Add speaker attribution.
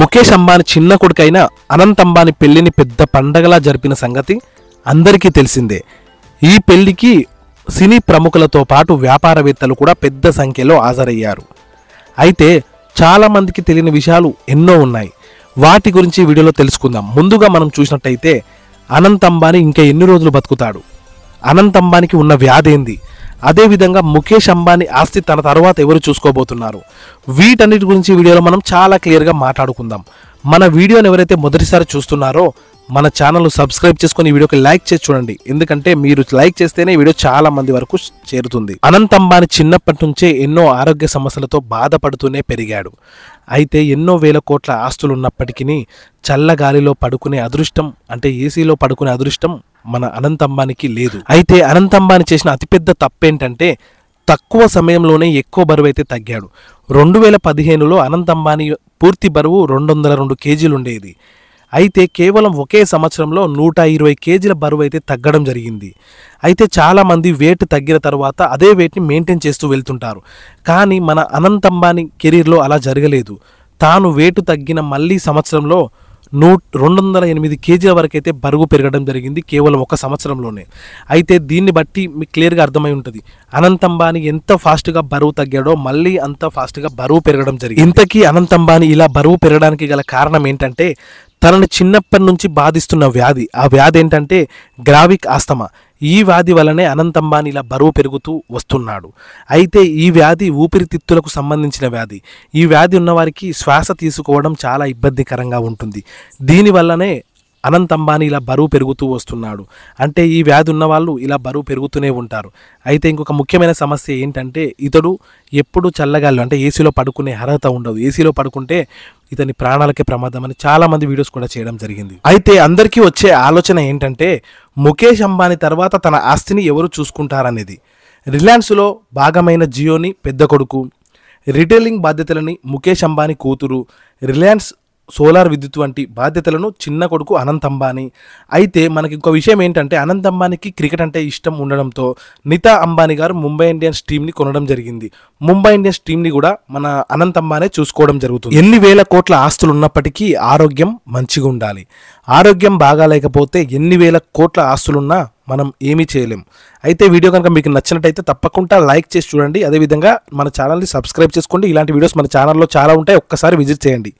Speaker 1: ముఖేష్ అంబానీ చిన్న కొడుకైన అనంత్ అంబానీ పెళ్లిని పెద్ద పండగలా జరిపిన సంగతి అందరికీ తెలిసిందే. ఈ పెళ్లికి సినీ ప్రముఖులతో పాటు వ్యాపారవేత్తలు కూడా పెద్ద సంఖ్యలో హాజరయ్యారు. అయితే చాలామందికి తెలియని విషయాలు ఎన్నో ఉన్నాయి. వాటి గురించి వీడియోలో తెలుసుకుందాం. ముందుగా మనం చూసినట్టయితే అనంత్ అంబానీ ఇంకా ఎన్ని రోజులు బతుకుతాడు, అనంత్ అంబానీకి ఉన్న వ్యాధి ఏంది, అదేవిధంగా ముఖేష్ అంబానీ ఆస్తి తన తర్వాత ఎవరు చూసుకోబోతున్నారు, వీటన్నిటి గురించి వీడియోలో మనం చాలా క్లియర్గా మాట్లాడుకుందాం. మన వీడియోని ఎవరైతే మొదటిసారి చూస్తున్నారో మన ఛానల్ సబ్స్క్రైబ్ చేసుకుని ఈ వీడియోకి లైక్ చేసి చూడండి. ఎందుకంటే మీరు లైక్ చేస్తేనే ఈ వీడియో చాలా మంది వరకు చేరుతుంది. అనంత్ అంబానీ చిన్నప్పటి నుంచే ఎన్నో ఆరోగ్య సమస్యలతో బాధపడుతూనే పెరిగాడు. అయితే ఎన్నో వేల కోట్ల ఆస్తులు ఉన్నప్పటికీ చల్లగాలిలో పడుకునే అదృష్టం, అంటే ఏసీలో పడుకునే అదృష్టం మన అనంత్ అంబానీకి లేదు. అయితే అనంత్ అంబానీ చేసిన అతిపెద్ద తప్పేంటంటే తక్కువ సమయంలోనే ఎక్కువ బరువు అయితే తగ్గాడు. 2015లో అనంత్ అంబానీ పూర్తి బరువు 202 కేజీలు ఉండేది. అయితే కేవలం ఒకే సంవత్సరంలో 120 కేజీల బరువు అయితే తగ్గడం జరిగింది. అయితే చాలామంది వెయిట్ తగ్గిన తర్వాత అదే వెయిట్ని మెయింటైన్ చేస్తూ వెళ్తుంటారు. కానీ మన అనంత్ అంబానీ కెరీర్లో అలా జరగలేదు. తాను వెయిట్ తగ్గిన మళ్ళీ సంవత్సరంలో 208 కేజీల వరకు అయితే బరువు పెరగడం జరిగింది కేవలం ఒక సంవత్సరంలోనే. అయితే దీన్ని బట్టి మీకు క్లియర్గా అర్థమై ఉంటుంది అనంత్ అంబానీ ఎంత ఫాస్ట్గా బరువు తగ్గాడో మళ్ళీ అంత ఫాస్ట్గా బరువు పెరగడం జరిగింది. ఇంతకీ అనంత్ అంబానీ ఇలా బరువు పెరగడానికి గల కారణం ఏంటంటే తనని చిన్నప్పటి నుంచి బాధిస్తున్న వ్యాధి. ఆ వ్యాధి ఏంటంటే గ్రావిక్ ఆస్తమా. ఈ వ్యాధి వల్లనే అనంత్ అంబానీ ఇలా బరువు పెరుగుతూ వస్తున్నాడు. అయితే ఈ వ్యాధి ఊపిరితిత్తులకు సంబంధించిన వ్యాధి. ఈ వ్యాధి ఉన్నవారికి శ్వాస తీసుకోవడం చాలా ఇబ్బందికరంగా ఉంటుంది. దీనివల్లనే అనంత్ అంబానీ ఇలా బరువు పెరుగుతూ వస్తున్నాడు. అంటే ఈ వ్యాధి ఉన్నవాళ్ళు ఇలా బరువు పెరుగుతూనే ఉంటారు. అయితే ఇంకొక ముఖ్యమైన సమస్య ఏంటంటే ఇతడు ఎప్పుడు చల్లగాలి, అంటే ఏసీలో పడుకునే అర్హత ఉండదు. ఏసీలో పడుకుంటే ఇతని ప్రాణాలకే ప్రమాదం అని చాలామంది వీడియోస్ కూడా చేయడం జరిగింది. అయితే అందరికీ వచ్చే ఆలోచన ఏంటంటే ముఖేష్ అంబానీ తర్వాత తన ఆస్తిని ఎవరు చూసుకుంటారనేది. రిలయన్స్లో భాగమైన జియోని పెద్ద కొడుకు, రిటైలింగ్ బాధ్యతలని ముఖేష్ అంబానీ కూతురు, రిలయన్స్ సోలార్ విద్యుత్ వంటి బాధ్యతలను చిన్న కొడుకు అనంత్ అంబానీ. అయితే మనకి ఇంకో విషయం ఏంటంటే అనంత్ అంబానీకి క్రికెట్ అంటే ఇష్టం ఉండడంతో నీతా అంబానీ గారు ముంబై ఇండియన్స్ టీంని కొనడం జరిగింది. ముంబై ఇండియన్స్ టీంని కూడా మన అనంత్ అంబానీ చూసుకోవడం జరుగుతుంది. ఎన్ని వేల కోట్ల ఆస్తులు ఉన్నప్పటికీ ఆరోగ్యం మంచిగా ఉండాలి. ఆరోగ్యం బాగా లేకపోతే ఎన్ని వేల కోట్ల ఆస్తులున్నా మనం ఏమీ చేయలేం. అయితే వీడియో కనుక మీకు నచ్చినట్టయితే తప్పకుండా లైక్ చేసి చూడండి. అదేవిధంగా మన ఛానల్ని సబ్స్క్రైబ్ చేసుకోండి. ఇలాంటి వీడియోస్ మన ఛానల్లో చాలా ఉంటాయి, ఒక్కసారి విజిట్ చేయండి.